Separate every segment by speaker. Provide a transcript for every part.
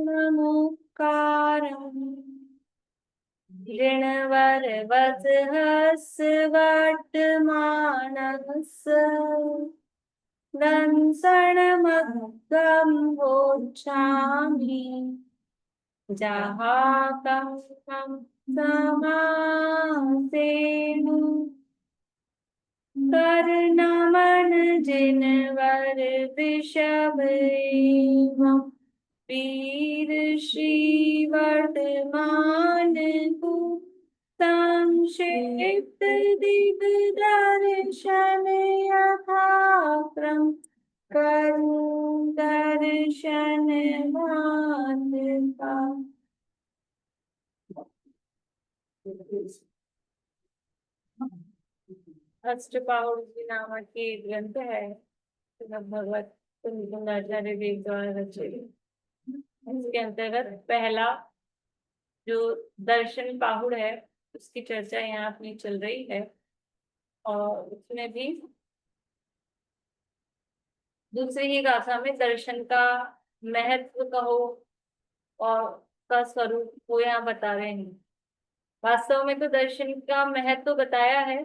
Speaker 1: नमोकारम् ऋणवरवसहस्रवर्तमानः दंसनमग्गं गच्छामि जहाकं समासेनु कर्णमन जिनवर वृषभेवं वीर श्री वर्धमान को संक्षिप्त दिग्दर्शन यथाक्रम करूं दर्शन मातृका। अष्टपाहुर जी नामक के ग्रंथ है भगवत आचार्य देव द्वारा रचित। इसके अंतर्गत पहला जो दर्शन पाहुड़ है उसकी चर्चा यहाँ अपनी चल रही है और उसमें भी दूसरी ही गाथा में दर्शन का महत्व कहो और का स्वरूप वो यहाँ बता रहे हैं। वास्तव में तो दर्शन का महत्व बताया है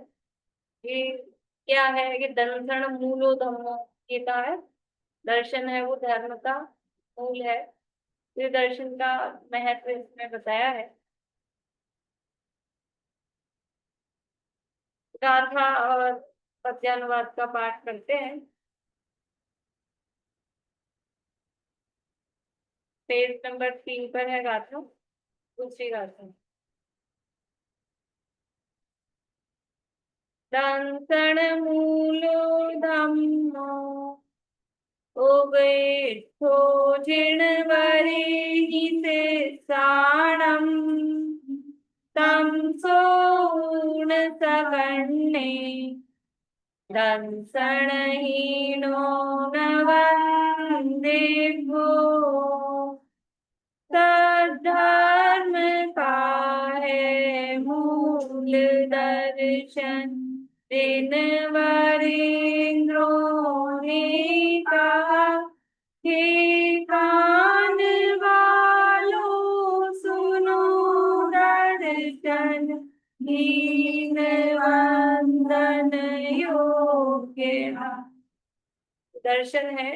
Speaker 1: कि क्या है कि दर्शन मूलो धम्मो, ये कहा है दर्शन है वो धर्म का मूल है। ये दर्शन का महत्व इसमें बताया है। गाथा और पद्यानुवाद का पाठ करते हैं। पेज नंबर 3 पर है गाथा, दूसरी गाथा। दंसण मूलो धम्मो उगेठो जिणवरे से साणम तम सोण सगण्णे दंसणहीनो न वन्देभ्यो सद्धर्म का है मूल दर्शन दिन वरेंद्रों ने कहा हे कान वालों सुनो दर्शन दीन वंदन योग्य। दर्शन है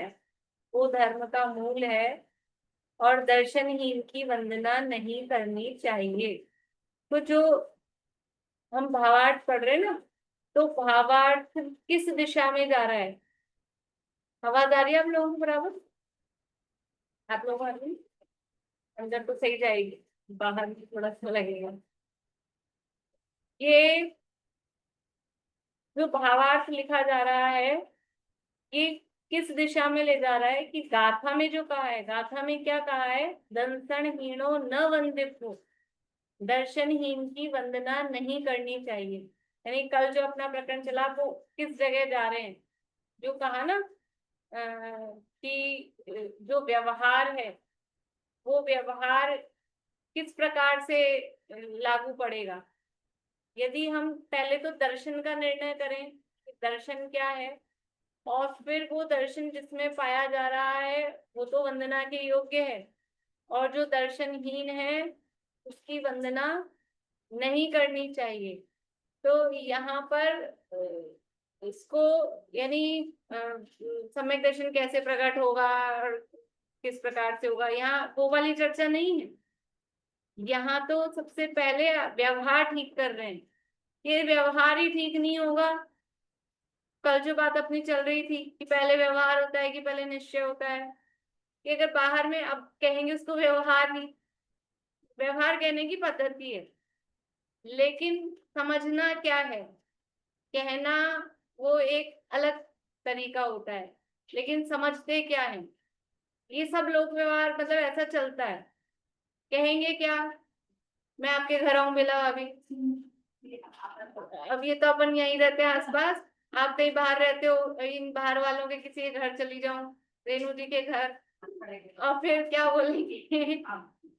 Speaker 1: वो धर्म का मूल है और दर्शनहीन की वंदना नहीं करनी चाहिए। तो जो हम भावार्थ पढ़ रहे हैं ना, तो भावार्थ किस दिशा में जा रहा है? हवादारी आप लोगों को बराबर? आप लोग अंदर तो सही जाएगी, बाहर भी थोड़ा सा लगेगा। ये जो भावार्थ लिखा जा रहा है ये किस दिशा में ले जा रहा है कि गाथा में जो कहा है, गाथा में क्या कहा है? दंसनहीनो न वंदितो, दर्शनहीन की वंदना नहीं करनी चाहिए। यानी कल जो अपना प्रकरण चला वो किस जगह जा रहे हैं? जो कहा ना कि जो व्यवहार है वो व्यवहार किस प्रकार से लागू पड़ेगा। यदि हम पहले तो दर्शन का निर्णय करें कि दर्शन क्या है और फिर वो दर्शन जिसमें पाया जा रहा है वो तो वंदना के योग्य है और जो दर्शनहीन है उसकी वंदना नहीं करनी चाहिए। तो यहाँ पर इसको यानी सम्यक दर्शन कैसे प्रकट होगा और किस प्रकार से होगा, यहाँ वो वाली चर्चा नहीं है। यहाँ तो सबसे पहले व्यवहार ठीक कर रहे हैं। ये व्यवहार ही ठीक नहीं होगा। कल जो बात अपनी चल रही थी कि पहले व्यवहार होता है कि पहले निश्चय होता है, कि अगर बाहर में अब कहेंगे उसको व्यवहार नहीं, व्यवहार कहने की पद्धति है लेकिन समझना क्या है, कहना वो एक अलग तरीका होता है लेकिन समझते क्या है। ये सब लोक व्यवहार मतलब ऐसा चलता है। कहेंगे क्या, मैं आपके घर आऊं मिला अभी, अब ये तो अपन यहीं रहते हैं आसपास, आप कहीं बाहर रहते हो, इन बाहर वालों के किसी के घर चली जाऊं, रेणु जी के घर, और फिर क्या बोलेंगे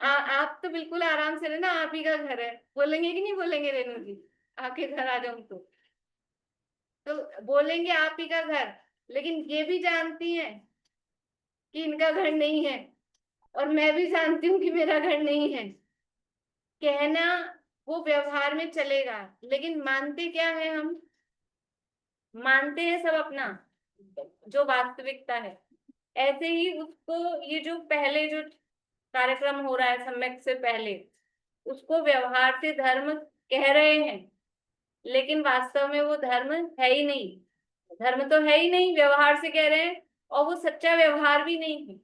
Speaker 1: आप तो बिल्कुल आराम से रहना, आप ही का घर है, बोलेंगे कि नहीं बोलेंगे रेणु जी? आपके घर आ जाऊं तो बोलेंगे आप ही का घर, लेकिन ये भी जानती हैं कि इनका घर नहीं है, और मैं भी जानती हूँ कि मेरा घर नहीं है। कहना वो व्यवहार में चलेगा, लेकिन मानते क्या है हम? मानते हैं सब अपना, जो वास्तविकता है। ऐसे ही उसको, ये जो पहले जो कार्यक्रम हो रहा है सम्यक से पहले, उसको व्यवहार से धर्म कह रहे हैं, लेकिन वास्तव में वो धर्म है ही नहीं। धर्म तो है ही नहीं, व्यवहार से कह रहे हैं, और वो सच्चा व्यवहार भी नहीं है।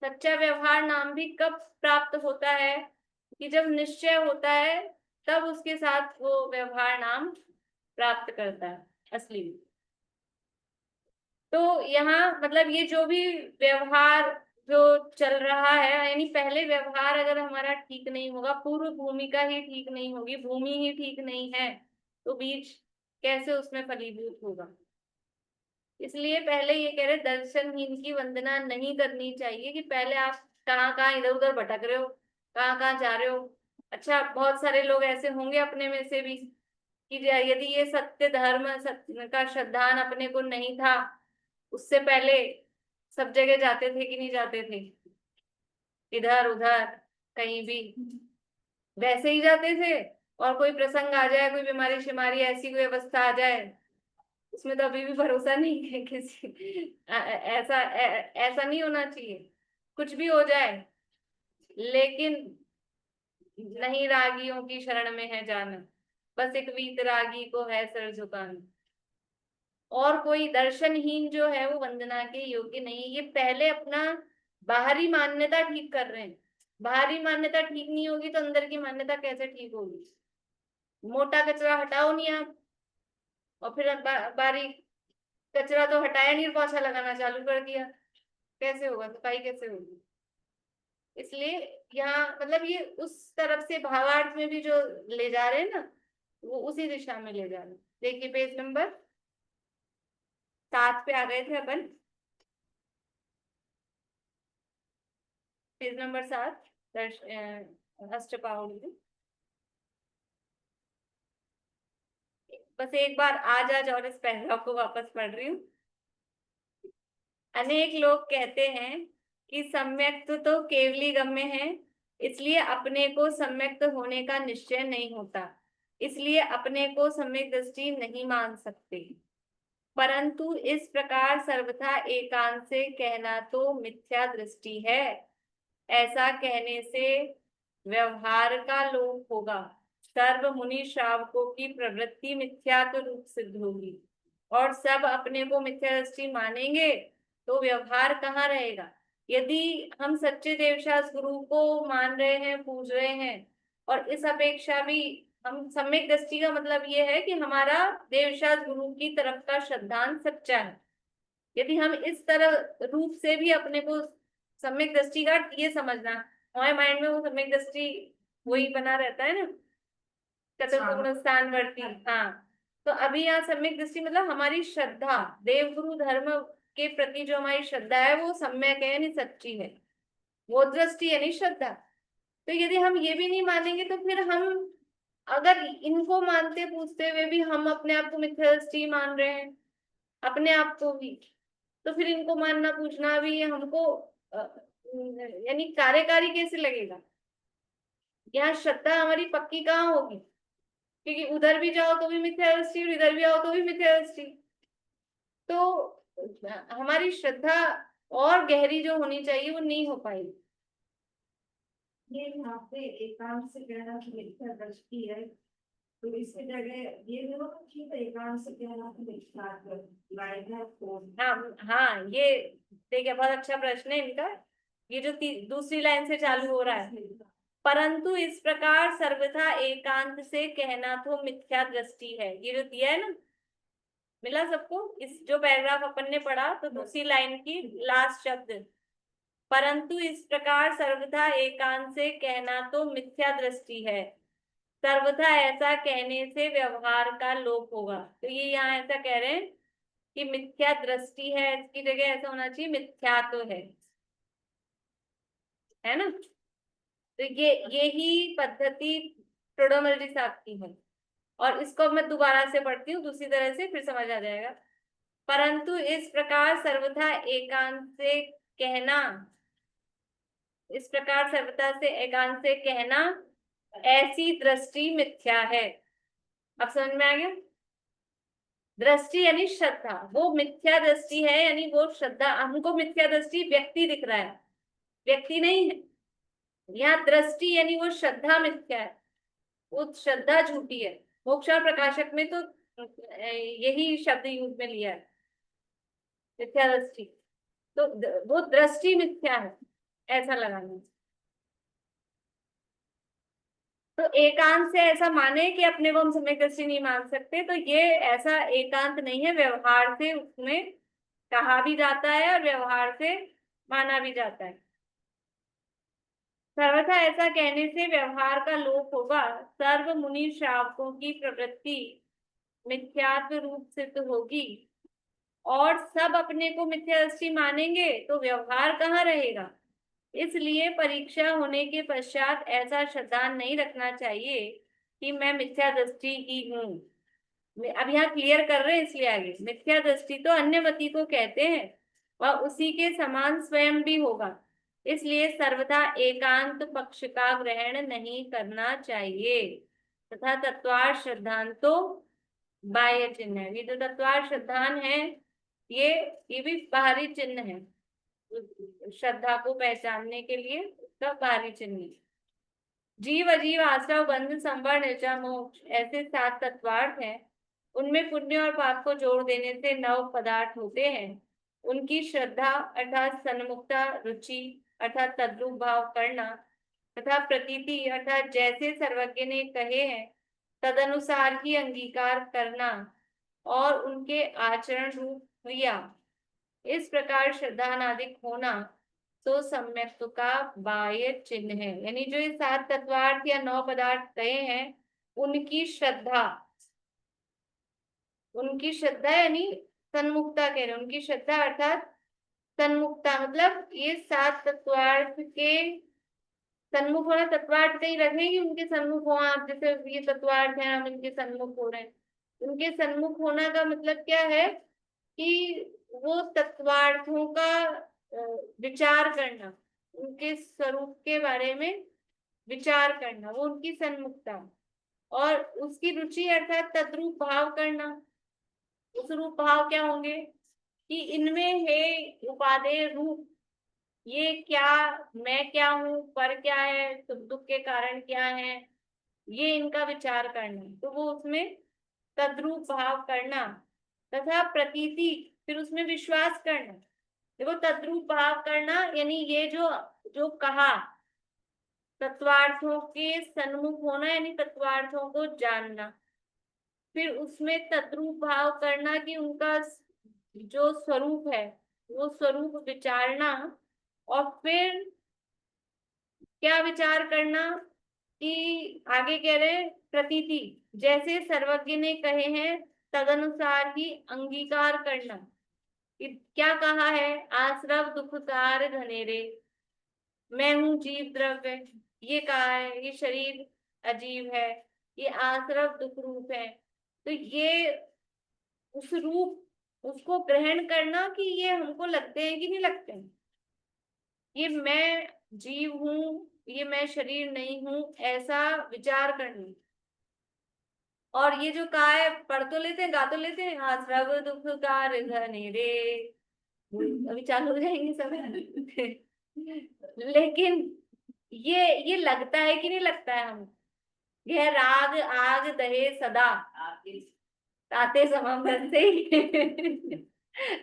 Speaker 1: सच्चा व्यवहार नाम भी कब प्राप्त होता है? कि जब निश्चय होता है, तब उसके साथ वो व्यवहार नाम प्राप्त करता है असली में। तो यहाँ मतलब ये जो भी व्यवहार जो चल रहा है, यानी पहले व्यवहार अगर हमारा ठीक नहीं होगा, पूर्व भूमिका ही ठीक नहीं होगी, भूमि ही ठीक नहीं है, तो बीज कैसे उसमें फलीभूत होगा? इसलिए पहले ये कह रहे दर्शनहीन की वंदना नहीं करनी चाहिए, कि पहले आप कहाँ कहाँ इधर उधर भटक रहे हो, कहाँ कहाँ जा रहे हो। अच्छा, बहुत सारे लोग ऐसे होंगे अपने में से भी कि यदि ये सत्य धर्म सत्य का श्रद्धान अपने को नहीं था, उससे पहले सब जगह जाते थे कि नहीं जाते थे? इधर उधर कहीं भी वैसे ही जाते थे। और कोई प्रसंग आ जाए, कोई बीमारी शिमारी ऐसी कोई अवस्था आ जाए, उसमें तो अभी भी भरोसा नहीं है किसी। ऐसा नहीं होना चाहिए, कुछ भी हो जाए, लेकिन नहीं रागियों की शरण में है जाना, बस एक वीतरागी को है सर झुकाना। और कोई दर्शनहीन जो है वो वंदना के योग्य नहीं है। ये पहले अपना बाहरी मान्यता ठीक कर रहे हैं। बाहरी मान्यता ठीक नहीं होगी तो अंदर की मान्यता कैसे ठीक होगी? मोटा कचरा हटाओ नहीं आप, और फिर बारीक कचरा तो हटाया नहीं, पोछा लगाना चालू कर दिया, कैसे होगा? सफाई कैसे होगी? इसलिए यहाँ मतलब ये उस तरफ से भावार्थ में भी जो ले जा रहे हैं ना, वो उसी दिशा में ले जा रहे हैं। देखिए पेज नंबर 7 पे आ गए थे अपन। Page number 7, अष्टपाउली। बस एक बार आज आज और इस पैराग्राफ को वापस पढ़ रही हूँ। अनेक लोग कहते हैं कि सम्यक्त तो केवली गम्य है, इसलिए अपने को सम्यक्त होने का निश्चय नहीं होता, इसलिए अपने को सम्यक दृष्टि नहीं मान सकते। परंतु इस प्रकार सर्वथा एकांत से कहना तो मिथ्या दृष्टि है। ऐसा कहने से व्यवहार का लोप होगा, सर्व मुनि श्रावकों की प्रवृत्ति मिथ्यात्व रूप सिद्ध होगी, और सब अपने को मिथ्या दृष्टि मानेंगे तो व्यवहार कहाँ रहेगा? यदि हम सच्चे देवशास्त्र गुरु को मान रहे हैं, पूज रहे हैं, और इस अपेक्षा भी हम सम्यक दृष्टि का मतलब ये है कि हमारा देवशास्त्र गुरु की तरफ का श्रद्धांत सच्चा है। यदि हम इस तरह रूप से भी अपने को सम्यक दृष्टि का, ये समझना हमारे माइंड में वो सम्यक दृष्टि वही बना रहता है ना, चतुर्भुवन स्थानवर्ती। हाँ, तो अभी यहाँ सम्यक दृष्टि मतलब हमारी श्रद्धा देवगुरु धर्म के प्रति जो हमारी श्रद्धा है वो सम्यक है, यानी सच्ची है, वो दृष्टि यानी श्रद्धा। तो यदि हम ये भी नहीं मानेंगे तो फिर हम, अगर इनको मानते पूछते हुए भी हम अपने आप को मिथ्या दृष्टि मान रहे हैं, अपने आप को भी, तो फिर इनको मानना पूछना भी ये हमको यानी कार्यकारी कैसे लगेगा? यहाँ श्रद्धा हमारी पक्की कहाँ होगी? क्योंकि उधर भी जाओ तो भी मिथ्या दृष्टि, और इधर भी आओ तो भी मिथ्या दृष्टि। तो हमारी श्रद्धा और गहरी जो होनी चाहिए वो नहीं हो पाएगी।
Speaker 2: ये यहाँ पे एकांत से कहना कि मिथ्या दृष्टि है, तो इसकी जगह ये भी होगा कि एकांत से कहना कि मिथ्या है।
Speaker 1: हाँ हाँ, ये देखिए बहुत अच्छा प्रश्न है इनका। ये जो दूसरी लाइन से चालू हो रहा है, परंतु इस प्रकार सर्वथा एकांत से कहना तो मिथ्या दृष्टि है, ये जो दिया है ना, मिला सबको? इस जो पैराग्राफ अपन ने पढ़ा, तो दूसरी लाइन की लास्ट शब्द, परंतु इस प्रकार सर्वथा एकांत से कहना तो मिथ्या दृष्टि है, सर्वथा ऐसा कहने से व्यवहार का लोप होगा। तो ये यहाँ ऐसा कह रहे हैं कि मिथ्या दृष्टि है, इसकी जगह ऐसा होना चाहिए मिथ्या तो है ना? तो यही पद्धति टोडोमल्टी साहब की है। और इसको मैं दोबारा से पढ़ती हूँ दूसरी तरह से, फिर समझ आ जाएगा। परंतु इस प्रकार सर्वथा एकांत से कहना, इस प्रकार सर्वथा से एकांत से कहना, ऐसी दृष्टि मिथ्या है। अब समझ में आ गया? दृष्टि यानी श्रद्धा, वो मिथ्या दृष्टि है, यानी वो श्रद्धा, हमको मिथ्या दृष्टि व्यक्ति दिख रहा है, व्यक्ति नहीं है। यहाँ दृष्टि यानी वो श्रद्धा मिथ्या है, वो श्रद्धा झूठी है। मोक्ष और प्रकाशक में तो यही शब्द यूज में लिया है, मिथ्या दृष्टि। तो वो दृष्टि मिथ्या है, ऐसा लगाना। तो एकांत से ऐसा माने कि अपने को हम सम्यक दृष्टि नहीं मान सकते, तो ये ऐसा एकांत नहीं है, व्यवहार से उसमें कहा भी जाता है और व्यवहार से माना भी जाता है। सर्वथा ऐसा कहने से व्यवहार का लोप होगा, सर्व मुनि श्रावकों की प्रवृत्ति मिथ्यात्व रूप सिद्ध होगी और सब अपने को मिथ्या दृष्टि मानेंगे, तो व्यवहार कहाँ रहेगा। इसलिए परीक्षा होने के पश्चात ऐसा श्रद्धान नहीं रखना चाहिए कि मैं मिथ्या दृष्टि ही हूँ। अब यहाँ क्लियर कर रहे हैं, इसलिए आगे मिथ्या दृष्टि तो अन्यवती को कहते हैं, वह उसी के समान स्वयं भी होगा, इसलिए सर्वथा एकांत पक्ष का ग्रहण नहीं करना चाहिए। तथा तत्वार्थ श्रद्धांतो बाह्य चिन्ह है। ये जो तत्वार्थ श्रद्धान है, ये भी बाहरी चिन्ह है, श्रद्धा को पहचानने के लिए उसका बाहरी चिन्ह। जीव अजीव आश्रव बंध संवर निर्जा मोक्ष ऐसे 7 तत्वार्थ हैं। उनमें पुण्य और पाप को जोड़ देने से 9 पदार्थ होते हैं। उनकी श्रद्धा अर्थात सन्मुखता, रुचि अर्थात तद्रूप भाव करना तथा प्रतीति अर्थात जैसे सर्वज्ञ ने कहे हैं तदनुसार ही अंगीकार करना और उनके आचरण रूप क्रिया, इस प्रकार श्रद्धानादिक होना तो सम्यक्त्व का बाह्य चिन्ह है। यानी जो ये 7 तत्वार्थ या 9 पदार्थ कहे हैं, उनकी श्रद्धा, उनकी श्रद्धा यानी सन्मुखता कह रहे, उनकी श्रद्धा अर्थात सन्मुखता मतलब ये 7 तत्वार्थ के सन्मुख होना। तत्वार्थ कहीं रखें कि उनके सन्मुख हो, आप जैसे ये तत्वार्थ है हम इनके सन्मुख हो रहे हैं, उनके सन्मुख होना का मतलब क्या है कि वो तत्वार्थों का विचार करना, उनके स्वरूप के बारे में विचार करना, वो उनकी सन्मुखता। और उसकी रुचि अर्थात तद्रूप भाव करना। उस रूप भाव क्या होंगे कि इनमें है उपादेय रूप, ये क्या, मैं क्या हूँ, पर क्या है, सुख दुख के कारण क्या है, ये इनका विचार करना, तो वो उसमें तद्रूप भाव करना। तथा प्रतीति फिर उसमें विश्वास करना। देखो तद्रूप भाव करना यानी ये जो जो कहा तत्वार्थों के सन्मुख होना यानी तत्वार्थों को जानना, फिर उसमें तद्रूप भाव करना कि उनका जो स्वरूप है वो स्वरूप विचारना, और फिर क्या विचार करना कि आगे कह रहे प्रतीति जैसे सर्वज्ञ ने कहे हैं तदनुसार ही अंगीकार करना। क्या कहा है, आश्रव दुखकार घनेरे, मैं हूं जीव द्रव्य, ये कहा है, ये शरीर अजीब है, ये आश्रव दुख रूप है, तो ये उस रूप उसको ग्रहण करना कि ये हमको लगते हैं कि नहीं लगते हैं, ये मैं जीव हूं, ये मैं शरीर नहीं हूं, ऐसा विचार करना। और ये जो कहा है पढ़ तो लेते हैं, गा तो लेते हैं, आश्रव दुख कार घनेरे, अभी चालू हो जाएंगे सब लेकिन ये लगता है कि नहीं लगता है हम, यह राग आग दहे सदा ताते समम से ही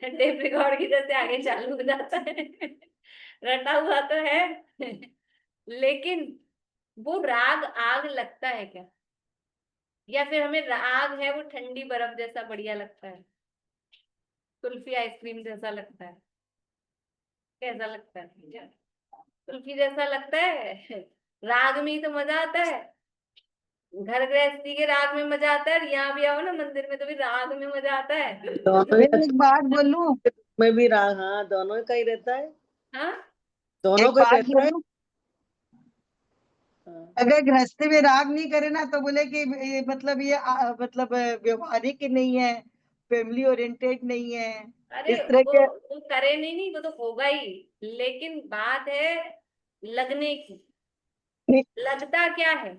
Speaker 1: टेप रिकॉर्ड की तरह से आगे चालू हो जाता है रटा हुआ तो है लेकिन वो राग आग लगता है क्या, या फिर हमें राग है वो ठंडी बर्फ जैसा बढ़िया लगता है, कुल्फी आइसक्रीम जैसा लगता है, कैसा लगता है, कुल्फी जैसा लगता है राग में ही तो मजा आता है, घर गृहस्थी के राग में मजा आता है, यहाँ भी आओ ना मंदिर में तो भी राग में मजा आता है।
Speaker 3: दोनों
Speaker 2: मैं
Speaker 3: ही
Speaker 2: एक बात बोलूं,
Speaker 3: में भी राग, हाँ दोनों का ही रहता है,
Speaker 1: हाँ
Speaker 3: दोनों
Speaker 2: एक
Speaker 3: का
Speaker 2: बात
Speaker 3: रहता है।
Speaker 2: बोलूं,
Speaker 3: हाँ।
Speaker 2: अगर गृहस्थी में राग नहीं करे ना तो बोले कि ये मतलब ये मतलब व्यवहारिक नहीं है,
Speaker 4: फैमिली ओरिएंटेड नहीं है,
Speaker 1: अरे
Speaker 4: इस तरह
Speaker 1: वो
Speaker 4: के।
Speaker 1: वो करे नहीं वो तो होगा ही, लेकिन बात है लगने की। लगता क्या है,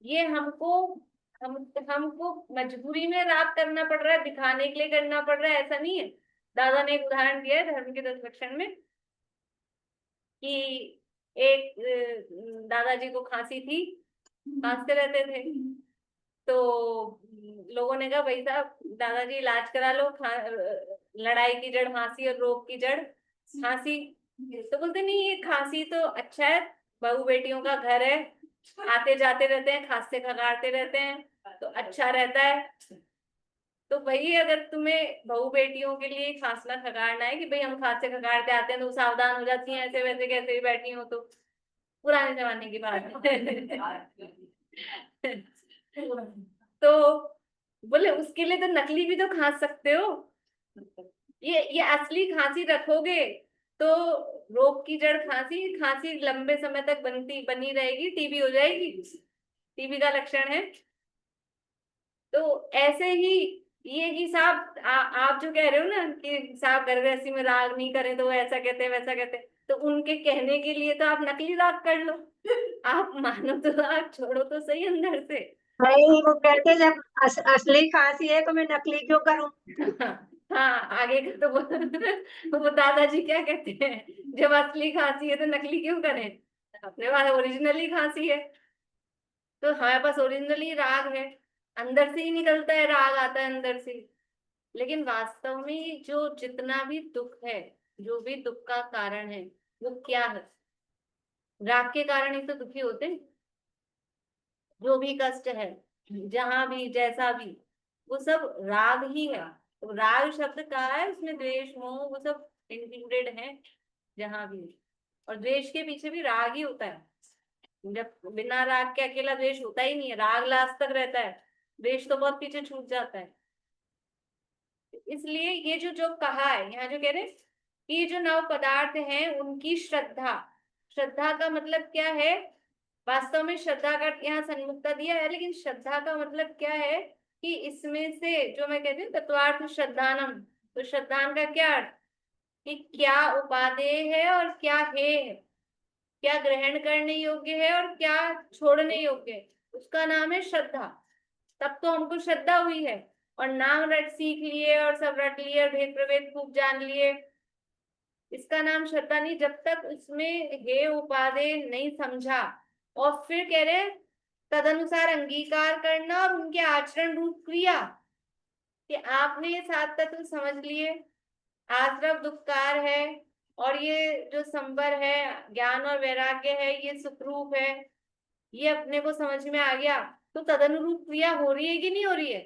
Speaker 1: ये हमको हम हमको मजबूरी में राग करना पड़ रहा है, दिखाने के लिए करना पड़ रहा है, ऐसा नहीं है। दादा ने एक उदाहरण दिया है धर्म के 10 लक्षण में कि एक दादाजी को खांसी थी, खांसते रहते थे। तो लोगों ने कहा भाई साहब दादाजी इलाज करा लो, लड़ाई की जड़ खांसी और रोग की जड़ खांसी। तो बोलते नहीं ये खांसी तो अच्छा है, बहू बेटियों का घर है, आते जाते रहते हैं, खांसते खगाड़ते रहते हैं, तो अच्छा रहता है। तो भाई अगर तुम्हें बहू बेटियों के लिए खांसना खगाड़ना है कि भाई हम खांसते खगाड़ते आते हैं तो सावधान हो जाती हैं, ऐसे वैसे कैसे भी बैठी हो, तो पुराने जमाने की बात है। तो बोले उसके लिए तो नकली भी तो खांस सकते हो, ये असली खांसी रखोगे तो रोग की जड़ खांसी, खांसी लंबे समय तक बनी रहेगी, टीबी हो जाएगी, टीबी का लक्षण है। तो ऐसे ही ये कि साहब आप जो कह रहे हो ना कि साहब घर गृहस्थी में राग नहीं करें तो वो ऐसा कहते हैं वैसा कहते हैं, तो उनके कहने के लिए तो आप नकली राग कर लो, आप मानो तो आप छोड़ो तो सही अंदर से।
Speaker 5: नहीं, वो कहते जब असली खांसी है तो मैं नकली क्यों करूं।
Speaker 1: हाँ आगे का तो वो दादाजी क्या कहते हैं, जब असली खांसी है तो नकली क्यों करें, अपने पास ओरिजिनली खांसी है, तो हमारे पास ओरिजिनली राग है, अंदर से ही निकलता है, राग आता है अंदर से। लेकिन वास्तव में जो जितना भी दुख है, जो भी दुख का कारण है, वो क्या है, राग के कारण ही तो दुखी होते हैं। जो भी कष्ट है, जहां भी जैसा भी, वो सब राग ही है। तो राग शब्द कहा है, उसमें द्वेष मोह वो सब इंक्लूडेड है जहां भी। और द्वेष के पीछे भी राग ही होता है, जब बिना राग के अकेला द्वेष होता ही नहीं है, राग लास्ट तक रहता है, द्वेष तो बहुत पीछे छूट जाता है। इसलिए ये जो जो कहा है यहाँ, जो कह रहे हैं कि ये जो नव पदार्थ हैं उनकी श्रद्धा, श्रद्धा का मतलब क्या है, वास्तव में श्रद्धा का यहाँ सन्मुखता दिया है, लेकिन श्रद्धा का मतलब क्या है कि इसमें से जो मैं कहती हूँ तत्वार्थ श्रद्धानम, तो श्रद्धान का क्या अर्थ कि क्या उपादेय है और क्या है, क्या ग्रहण करने योग्य है और क्या छोड़ने योग्य है, उसका नाम है श्रद्धा। तब तो हमको श्रद्धा हुई है, और नाम रट सीख लिए और सब रट लिए और भेद प्रभेद खूब जान लिए, इसका नाम श्रद्धा नहीं जब तक उसमें हे उपादेय नहीं समझा। और फिर कह रहे तदनुसार अंगीकार करना और उनके आचरण रूप क्रिया, कि आपने ये 7 तत्व समझ लिए, आश्रव दुखकार है, और ये जो संवर है ज्ञान और वैराग्य है ये सुखरूप है, ये अपने को समझ में आ गया, तो तदनुरूप क्रिया हो रही है कि नहीं हो रही है,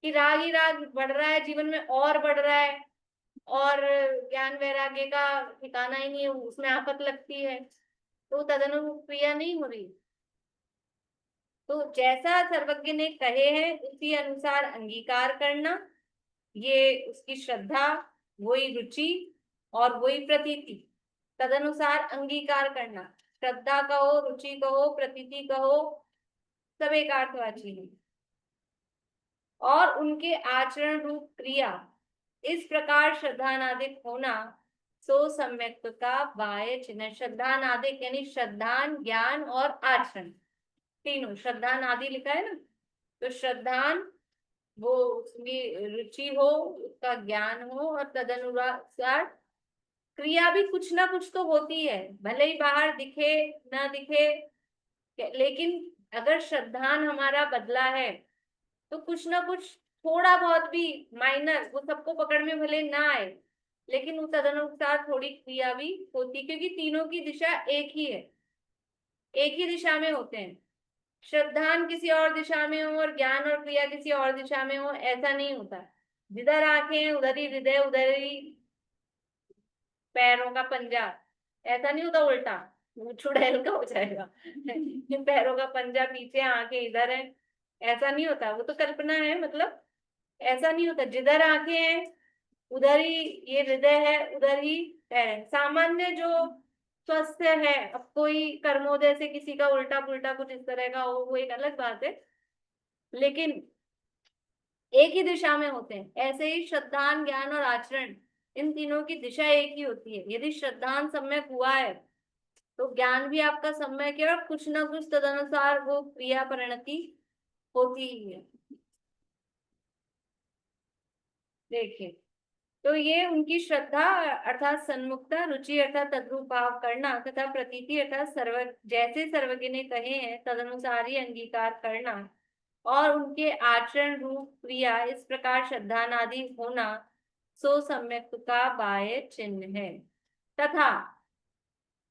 Speaker 1: कि राग ही राग बढ़ रहा है जीवन में और बढ़ रहा है, और ज्ञान वैराग्य का ठिकाना ही नहीं है, उसमें आफत लगती है, तो तदनुरूप क्रिया नहीं हो रही। तो जैसा सर्वज्ञ ने कहे हैं उसी अनुसार अंगीकार करना, ये उसकी श्रद्धा, वही रुचि और वही प्रतीति, तदनुसार अंगीकार करना, श्रद्धा कहो रुचि कहो प्रतीति कहो, सब एक अर्थवाची है। और उनके आचरण रूप क्रिया, इस प्रकार श्रद्धानादिक होना, सो सम्यक्ता बाह्य चिन्ह। श्रद्धानादिक यानी श्रद्धान ज्ञान और आचरण, तीनों श्रद्धान आदि लिखा है ना, तो श्रद्धान वो उसकी रुचि हो, उसका ज्ञान हो, और तदनुसार क्रिया भी कुछ ना कुछ तो होती है, भले ही बाहर दिखे ना दिखे, लेकिन अगर श्रद्धान हमारा बदला है तो कुछ ना कुछ थोड़ा बहुत भी माइनर, वो सबको पकड़ में भले ना आए, लेकिन उस तदनुसार थोड़ी क्रिया भी होती, क्योंकि तीनों की दिशा एक ही है, एक ही दिशा में होते हैं। श्रद्धान किसी और दिशा में हो और ज्ञान और क्रिया किसी और दिशा में हो, ऐसा नहीं होता। जिधर आंखें उधर ही हृदय, उधर ही पैरों का पंजा, ऐसा नहीं होता उल्टा, वो चुड़ैल का हो जाएगा। पैरों का पंजा पीछे, आंखें इधर है, ऐसा नहीं होता, वो तो कल्पना है, मतलब ऐसा नहीं होता। जिधर आंखें हैं उधर ही ये हृदय है, उधर ही पैर है। सामान्य जो स्वस्थ है, अब कोई कर्मोदय से किसी का उल्टा पुल्टा कुछ इस तरह का हो, वो एक अलग बात है, लेकिन एक ही दिशा में होते हैं। ऐसे ही श्रद्धान, ज्ञान और आचरण, इन तीनों की दिशा एक ही होती है। यदि श्रद्धान सम्यक हुआ है तो ज्ञान भी आपका सम्यक है, और कुछ ना कुछ तदनुसार वो क्रिया परिणति होती ही है। देखिए, तो ये उनकी श्रद्धा अर्थात सन्मुखता, रुचि अर्थात तद्रूप भाव करना, तथा प्रतीति अर्थात जैसे सर्वज्ञ ने कहे हैं तदनुसार ही अंगीकार करना, और उनके आचरण रूप क्रिया इस प्रकार श्रद्धानादि होना, सो सम्यक का बाह्य चिन्ह है। तथा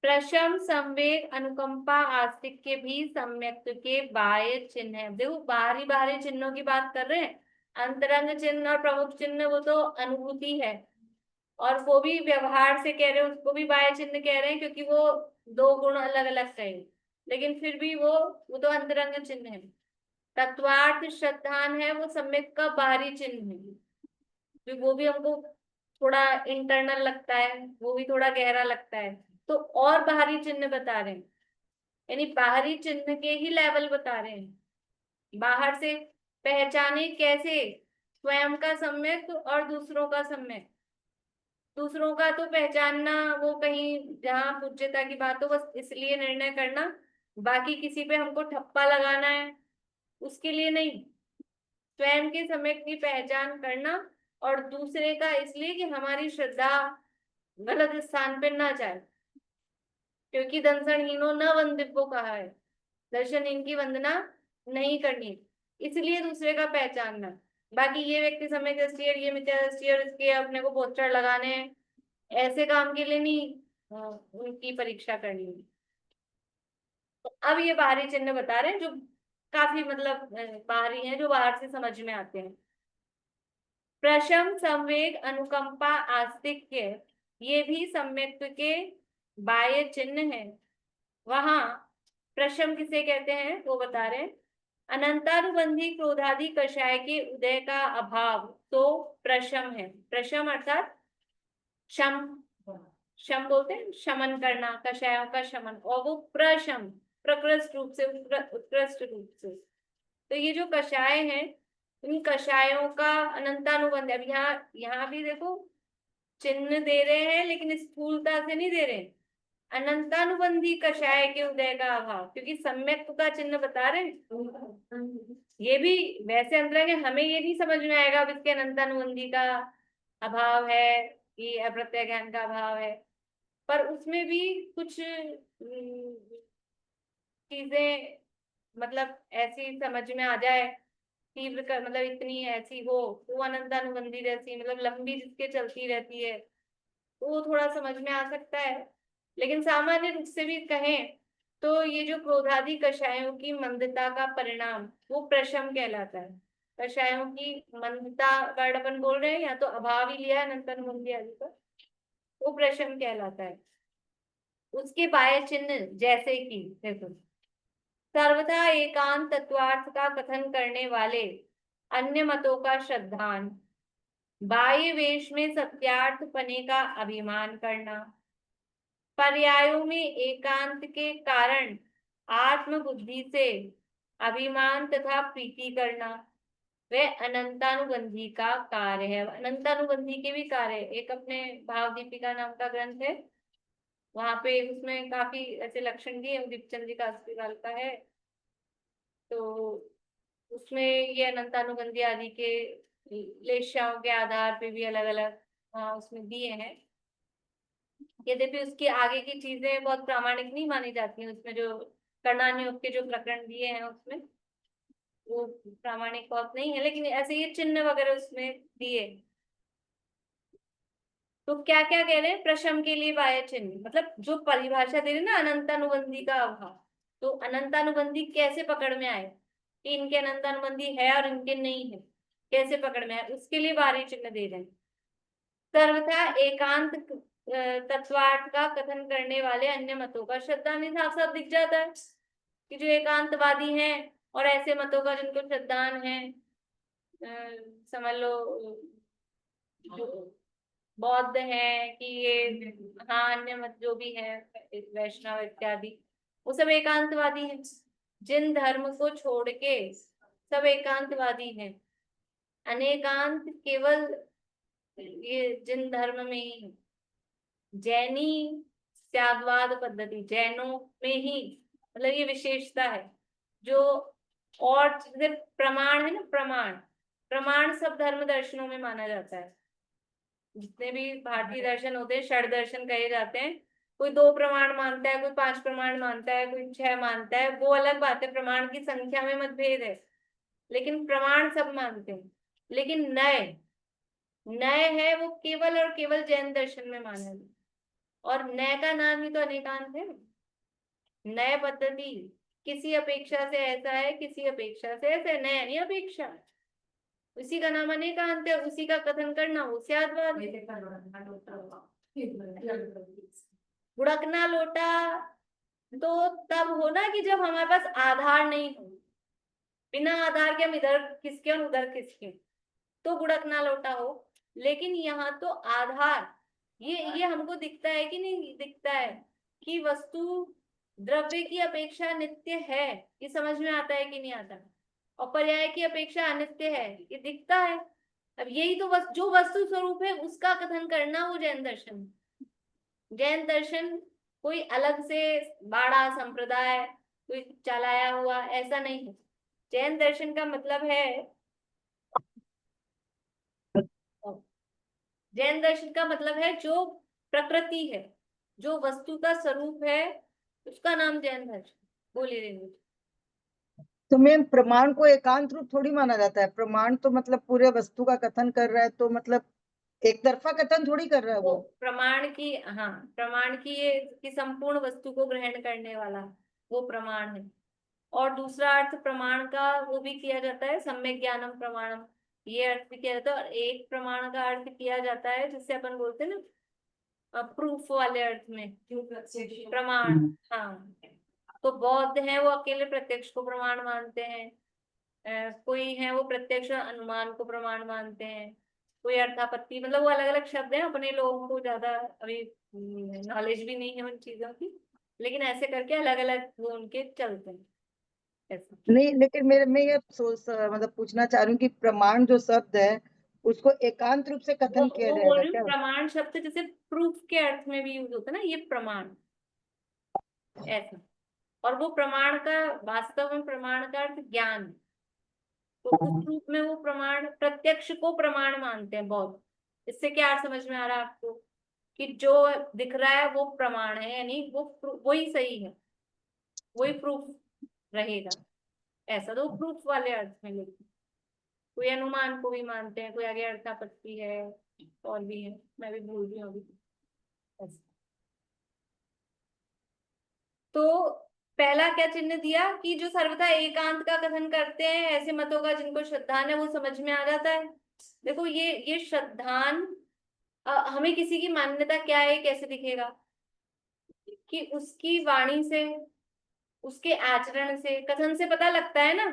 Speaker 1: प्रशम, संवेग, अनुकंपा, आस्तिक्य भी सम्यक्त्व के बाह्य चिन्ह है। देखो, बाहरी बाहरी चिन्हों की बात कर रहे हैं, अंतरंग चिन्ह और प्रमुख चिन्ह वो तो अनुभूति है, और वो भी व्यवहार से कह रहे हैं, उसको भी बाह्य चिन्ह कह रहे हैं, क्योंकि वो दो गुण अलग अलग कहे, लेकिन फिर भी वो तो अंतरंग चिन्ह है। तत्वार्थ श्रद्धान है, वो सम्यक का बाहरी चिन्ह है, तो वो भी हमको थोड़ा इंटरनल लगता है, वो भी थोड़ा गहरा लगता है, तो और बाहरी चिन्ह बता रहे हैं, यानी बाहरी चिन्ह के ही लेवल बता रहे हैं। बाहर से पहचाने कैसे, स्वयं का सम्यक और दूसरों का सम्यक। दूसरों का तो पहचानना वो कहीं जहाँ पूज्यता की बात हो बस इसलिए निर्णय करना, बाकी किसी पे हमको ठप्पा लगाना है उसके लिए नहीं। स्वयं के सम्यक की पहचान करना, और दूसरे का इसलिए कि हमारी श्रद्धा गलत स्थान पे ना जाए, क्योंकि दंसनहीनो न वंदिव्यो कहा है, दर्शनहीन की वंदना नहीं करनी, इसलिए दूसरे का पहचानना। बाकी ये व्यक्ति सम्यक दृष्टि है, ये मिथ्या दृष्टि है, और इसके अपने को पोस्टर लगाने हैं, ऐसे काम के लिए नहीं उनकी परीक्षा करनी है। तो अब ये बाहरी चिन्ह बता रहे हैं जो काफी मतलब बाहरी हैं, जो बाहर से समझ में आते हैं। प्रशम, संवेग, अनुकंपा, आस्तिक्य, ये भी सम्यक्त्व के बाह्य चिन्ह है। वहां प्रशम किसे कहते हैं वो बता रहे हैं, अनंतानुबंधी क्रोधादि कषाय के उदय का अभाव तो प्रशम है। प्रशम अर्थात शम, शम बोलते हैं शमन करना, कषायों का शमन, और वो प्रशम प्रकृष्ट रूप से, उत्कृष्ट रूप से। तो ये जो कषाय हैं, इन कषायों का अनंतानुबंध, अब यहाँ भी देखो चिन्ह दे रहे हैं, लेकिन स्थूलता से नहीं दे रहे हैं। अनंतानुबंधी कषाय के उदय का अभाव, क्योंकि सम्यक का चिन्ह बता रहे हैं। ये भी वैसे अंतरंग है, हमें ये नहीं समझ में आएगा अब इसके अनंतानुबंधी का अभाव है कि अप्रत्यय ज्ञान का अभाव है, पर उसमें भी कुछ चीजें मतलब ऐसी समझ में आ जाए, तीव्र कर मतलब इतनी ऐसी हो वो अनंतानुबंधी जैसी, मतलब लंबी जिसके चलती रहती है, तो वो थोड़ा समझ में आ सकता है। लेकिन सामान्य रूप से भी कहें तो ये जो क्रोधादि कषायों की मंदता का परिणाम वो प्रशम कहलाता है। कषायों की मंदता वर्ड अपन बोल रहे हैं, या तो अभाव ही लिया है अनंतानुबंधी आदि का, वो प्रशम कहलाता है। उसके बाह्य चिन्ह जैसे कि देखो, सर्वथा एकांत तत्वार्थ का कथन करने वाले अन्य मतों का श्रद्धान, बाह्य वेश में सत्यार्थ पने का अभिमान करना, पर्यायों में एकांत के कारण आत्म बुद्धि से अभिमान तथा प्रीति करना, वह अनंतानुबंधी का कार्य है। अनंतानुबंधी के भी कार्य है। एक अपने भाव दीपिका नाम का ग्रंथ है, वहां पे उसमें काफी ऐसे लक्षण दिए, दीपचंद जी का अस्पताल का है, तो उसमें ये अनंतानुबंधी आदि के लेशाओं के आधार पे भी अलग अलग उसमें दिए हैं। यद्यपि उसकी आगे की चीजें बहुत प्रामाणिक नहीं मानी जाती हैं, उसमें जो कर्णानुयोग के जो प्रकरण दिए हैं उसमें वो प्रामाणिक बहुत नहीं है, लेकिन ऐसे ये चिन्ह वगैरह उसमें दिए। तो क्या क्या कह रहे हैं, प्रशम के लिए बाह्य चिन्ह, मतलब जो परिभाषा दे रहे ना अनंतानुबंधी का अभाव, तो अनंतानुबंधी कैसे पकड़ में आए कि इनके अनंतानुबंधी है और इनके नहीं है, कैसे पकड़ में आए, उसके लिए बाह्य चिन्ह दे रहे हैं। सर्वथा एकांत तत्वार्थ का कथन करने वाले अन्य मतों का श्रद्धा में साफ साफ दिख जाता है कि जो एकांतवादी हैं और ऐसे मतों का जिनको श्रद्धान है, समझ लो बौद्ध है कि ये हाँ अन्य मत जो भी है वैष्णव इत्यादि, वो सब एकांतवादी हैं। जिन धर्म को छोड़ के सब एकांतवादी हैं, अनेकांत केवल ये जिन धर्म में ही है। जैनी त्यागवाद पद्धति, जैनों में ही मतलब ये विशेषता है जो, और जैसे प्रमाण है ना, प्रमाण, प्रमाण सब धर्म दर्शनों में माना जाता है। जितने भी भारतीय दर्शन होते हैं षड दर्शन कहे जाते हैं। कोई 2 प्रमाण मानता है, कोई 5 प्रमाण मानता है, कोई 6 मानता है, वो अलग बात है, प्रमाण की संख्या में मतभेद है, लेकिन प्रमाण सब मानते हैं। लेकिन नए नए है वो केवल और केवल जैन दर्शन में माना है, और नए का नाम ही तो अनेकांत है। नए पद्धति किसी अपेक्षा से ऐसा है, किसी अपेक्षा से ऐसे, नया नहीं अपेक्षा, उसी का नाम अनेकांत है, उसी का कथन करना वो स्याद्वाद है। गुड़कना लोटा तो तब होना कि जब हमारे पास आधार नहीं हो, बिना आधार के हम इधर किसके और उधर किसके, तो गुड़कना लोटा हो। लेकिन यहाँ तो आधार, ये हमको दिखता है कि नहीं दिखता है कि वस्तु द्रव्य की अपेक्षा नित्य है, ये समझ में आता है कि नहीं आता, और पर्याय की अपेक्षा अनित्य है, ये दिखता है। अब यही तो जो वस्तु स्वरूप है उसका कथन करना वो जैन दर्शन है। जैन दर्शन कोई अलग से बाड़ा संप्रदाय कोई चलाया हुआ ऐसा नहीं है। जैन दर्शन का मतलब है, जैन दर्शन का मतलब है जो प्रकृति है, जो वस्तु का स्वरूप है, उसका नाम जैन दर्शन। बोलिए रेणु।
Speaker 4: तो मैम प्रमाण को एकांत रूप थोड़ी माना जाता है। प्रमाण तो मतलब पूरे वस्तु का कथन कर रहा है, तो मतलब एक तरफा कथन थोड़ी कर रहा है
Speaker 1: वो
Speaker 4: वो।
Speaker 1: प्रमाण की, हाँ, प्रमाण की ये कि संपूर्ण वस्तु को ग्रहण करने वाला वो प्रमाण है। और दूसरा अर्थ प्रमाण का वो भी किया जाता है, सम्यक ज्ञानम प्रमाणम, ये अर्थ भी किया जाता है। और एक प्रमाण का अर्थ किया जाता है जिससे अपन बोलते हैं ना प्रूफ वाले अर्थ में, प्रमाण। हाँ, तो बौद्ध है वो अकेले प्रत्यक्ष को प्रमाण मानते हैं, कोई है वो प्रत्यक्ष अनुमान को प्रमाण मानते हैं, कोई अर्थापत्ति, मतलब वो अलग अलग शब्द हैं, अपने लोगों को ज्यादा अभी नॉलेज भी नहीं है उन चीजों की, लेकिन ऐसे करके अलग अलग वो उनके चलते हैं ऐसा।
Speaker 4: नहीं, लेकिन मेरे मैं ये मतलब पूछना चाह रही हूँ कि प्रमाण जो शब्द है उसको एकांत रूप से कथन किया
Speaker 1: वो बोल
Speaker 4: जाएगा
Speaker 1: रही हूँ,
Speaker 4: क्या?
Speaker 1: प्रमाण शब्द जैसे प्रूफ के अर्थ में भी यूज होता है ना, ये प्रमाण ऐसा। और वो प्रमाण का वास्तव में प्रमाण का अर्थ ज्ञान है। तो उस रूप में वो प्रमाण प्रत्यक्ष को प्रमाण मानते हैं बौद्ध। इससे क्या अर्थ समझ में आ रहा है आपको कि जो दिख रहा है वो प्रमाण है, यानी वो वही सही है, वही प्रूफ रहेगा ऐसा। तो प्रूफ वाले अर्थ में लेते हैं। कोई अनुमान को भी मानते हैं, कोई आगे अर्थापत्ति है और भी है, मैं भी भूल रही हूँ अभी ऐसा। तो पहला क्या चिन्ह दिया कि जो सर्वथा एकांत का कथन करते हैं, ऐसे मतों का जिनको श्रद्धान है वो समझ में आ जाता है। देखो ये श्रद्धान, हमें किसी की मान्यता क्या है कैसे दिखेगा कि उसकी वाणी से, उसके आचरण से, कथन से पता लगता है ना।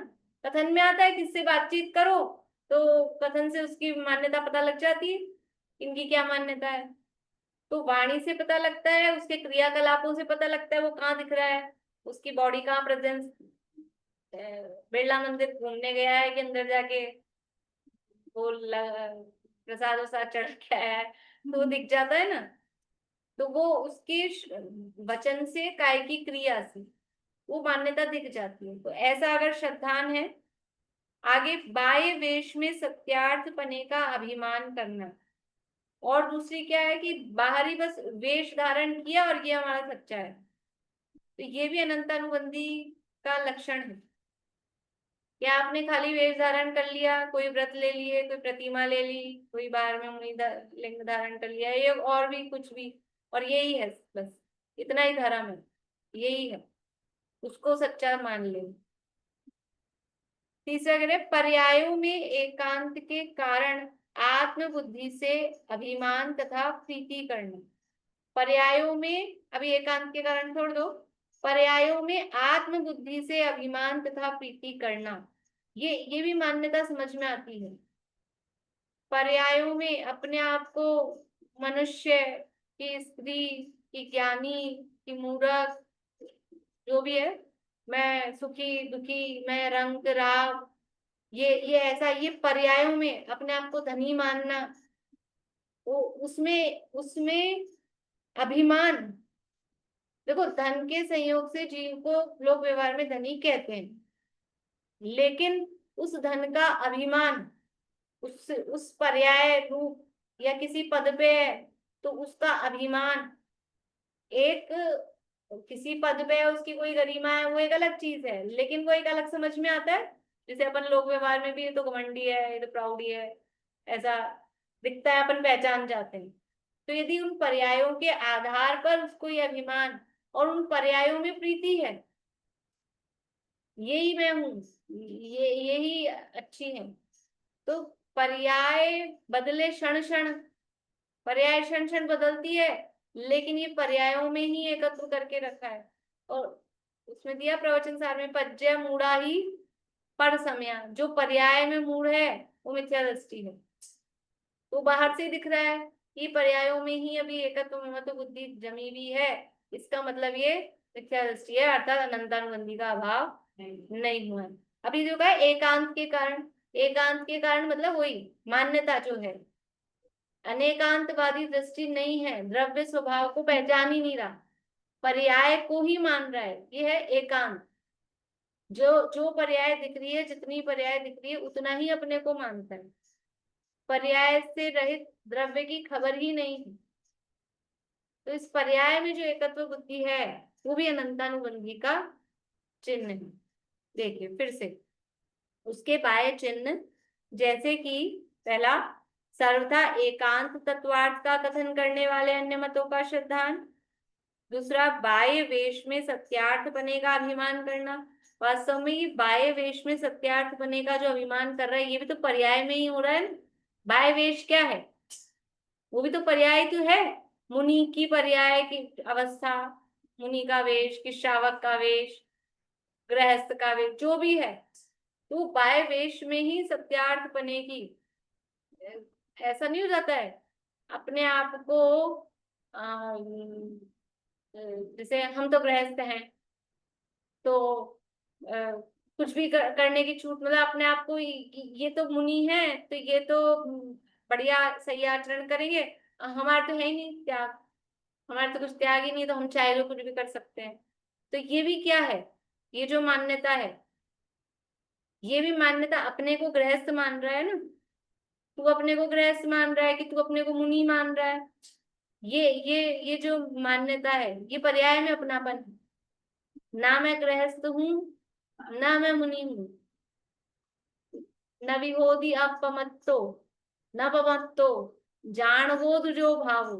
Speaker 1: कथन में आता है किससे बातचीत करो तो कथन से उसकी मान्यता पता लग जाती है, इनकी क्या मान्यता है। तो वाणी से पता लगता है, उसके क्रियाकलापों से पता लगता है वो कहाँ दिख रहा है, उसकी बॉडी कहाँ प्रेजेंस, बिरला मंदिर घूमने गया है कि अंदर जाके वो प्रसाद वसाद चढ़ के आया है, तो वो दिख जाता है ना। तो वो उसके वचन से, काय की क्रिया से वो मान्यता दिख जाती है। तो ऐसा अगर श्रद्धान है। आगे बाह्य वेश में सत्यार्थ पने का अभिमान करना, और दूसरी क्या है कि बाहरी बस वेश धारण किया और ये हमारा सच्चा है, तो ये भी अनंतानुबंधी का लक्षण है। या आपने खाली वेश धारण कर लिया, कोई व्रत ले लिए, कोई प्रतिमा ले ली, कोई बाहर में मुनि लिंग धारण कर लिया, ये और भी कुछ भी, और यही है बस, इतना ही धर्म है, यही है, उसको सच्चा मान ले। तीसरा कह रहे पर्यायों में एकांत के कारण आत्मबुद्धि से अभिमान तथा प्रीति करना। पर्यायों में, अभी एकांत के कारण छोड़ दो, पर्यायों में आत्मबुद्धि से अभिमान तथा प्रीति करना, ये भी मान्यता समझ में आती है। पर्यायों में अपने आप को मनुष्य की, स्त्री की, ज्ञानी की, मूर्ख, जो भी है, मैं सुखी दुखी, मैं रंग राग, ये ऐसा, ये पर्यायों में अपने आप को धनी मानना, वो उसमें उसमें अभिमान। देखो, धन के संयोग से जीव को लोक व्यवहार में धनी कहते हैं, लेकिन उस धन का अभिमान उस पर्याय रूप या किसी पद पे है, तो उसका अभिमान एक, किसी पद पे है उसकी कोई गरिमा है, वो एक अलग चीज है, लेकिन वो एक अलग समझ में आता है। जैसे अपन लोक व्यवहार में भी ये तो घमंडी है, ये तो प्राउडी है, ऐसा दिखता है, अपन पहचान जाते हैं। तो यदि उन पर्यायों के आधार पर उसको ये अभिमान और उन पर्यायों में प्रीति है, यही मैं हूँ, यही अच्छी है, तो पर्याय बदले क्षण क्षण, पर्याय क्षण क्षण बदलती है, लेकिन ये पर्यायों में ही एकत्र करके रखा है। और उसमें दिया प्रवचन सार में, पज्य मूढ़ा ही पर समया, जो पर्याय में मूढ़ है वो मिथ्या दृष्टि है। तो बाहर से दिख रहा है कि पर्यायों में ही अभी एकत्व ममत्व बुद्धि जमी हुई है, इसका मतलब ये मिथ्या दृष्टि है, अर्थात अनंतानुबंधी का अभाव नहीं हुआ है। अभी जो कहा एकांत के कारण, एकांत के कारण मतलब वही मान्यता जो है, अनेकांतवादी दृष्टि नहीं है, द्रव्य स्वभाव को पहचान ही नहीं रहा, पर्याय को ही मान रहा है, ये है एकांत। जो जो पर्याय दिख रही है, जितनी पर्याय दिख रही है उतना ही अपने को मानता है, पर्याय से रहित द्रव्य की खबर ही नहीं है। तो इस पर्याय में जो एकत्व बुद्धि है वो भी अनंतानुबंधी का चिन्ह है। देखिए फिर से उसके बाह्य चिन्ह, जैसे कि पहला, सर्वथा एकांत तत्वार्थ का कथन करने वाले अन्य मतों का सिद्धांत। दूसरा, बाह्य वेश में सत्यार्थ बने का अभिमान करना। वास्तव में ये बाह्य वेश में सत्यार्थ बने का जो अभिमान कर रहा है, ये भी तो पर्याय में ही हो रहा है। बाह्य वेश क्या है? वो भी तो पर्याय तो है, मुनि की पर्याय की अवस्था, मुनि का वेश, कि श्रावक का वेश, गृहस्थ का वेश, जो भी है, तो बाह्य वेश में ही सत्यार्थ बनेगी। ऐसा नहीं हो जाता है अपने आप को, जैसे हम तो गृहस्थ हैं, तो कुछ भी करने की छूट, मतलब अपने आप को ये तो मुनि है तो ये तो बढ़िया सही आचरण करेंगे, हमारा तो है ही नहीं त्याग, हमारा तो कुछ त्याग ही नहीं, तो हम चाहे तो कुछ भी कर सकते हैं। तो ये भी क्या है, ये जो मान्यता है, ये भी मान्यता अपने को गृहस्थ मान रहा है ना, तू अपने को गृहस्थ मान रहा है कि तू अपने को मुनि मान रहा है, ये जो मान्यता है ये पर्याय में अपनापन है। ना मैं गृहस्थ हूँ, ना मैं मुनि हूँ, न विहोदी अपमत्तो न पमत्तो, जान बोध जो भाव,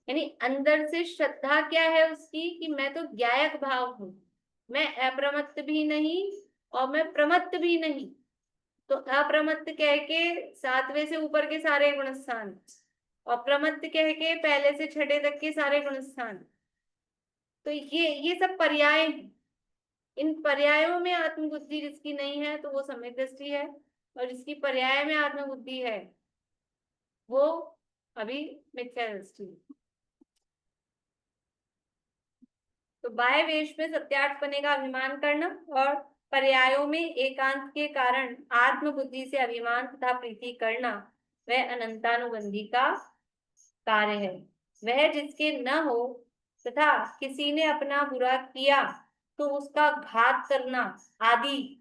Speaker 1: यानी अंदर से श्रद्धा क्या है उसकी, कि मैं तो ज्ञायक भाव हूँ, मैं अप्रमत्त भी नहीं और मैं प्रमत्त भी नहीं। तो अप्रमत्त कह के सातवें से ऊपर के सारे गुणस्थान, और प्रमत्त कह के पहले से छठे तक के सारे गुणस्थान, तो ये सब पर्याय हैं। इन पर्यायों में आत्मबुद्धि जिसकी नहीं है तो वो सम्यक दृष्टि है, और जिसकी पर्याय में आत्मबुद्धि है वो अभी मिथ्या दृष्टि है। तो बाह्य वेश में सत्यार्थपने का अभिमान करना और पर्यायों में एकांत के कारण आत्मबुद्धि से अभिमान तथा प्रीति करना, वह अनंतानुबंधी का कार्य है। वह जिसके न हो तथा किसी ने अपना बुरा किया तो उसका घात करना आदि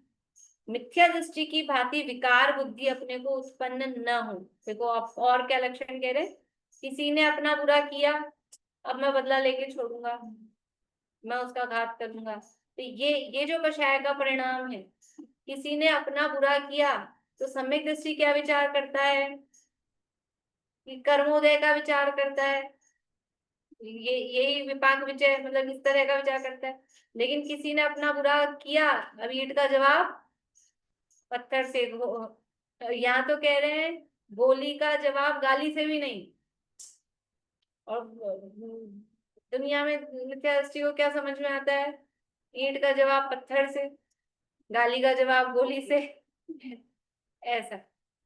Speaker 1: मिथ्या दृष्टि की भांति विकार बुद्धि अपने को उत्पन्न न हो। देखो आप और क्या लक्षण कह रहे, किसी ने अपना बुरा किया, अब मैं बदला लेके छोड़ूंगा, मैं उसका घात करूंगा, तो ये जो कषाय का परिणाम है। किसी ने अपना बुरा किया तो सम्यक दृष्टि क्या विचार करता है, कि कर्मोदय का विचार करता है, यही विपाक विचय, मतलब इस तरह का विचार करता है। लेकिन किसी ने अपना बुरा किया, अब ईंट का जवाब पत्थर से, यहाँ तो कह रहे हैं गोली का जवाब गाली से भी नहीं। और दुनिया में मिथ्या दृष्टि को क्या समझ में आता है, ईंट का जवाब पत्थर से, गाली का जवाब गोली से ऐसा।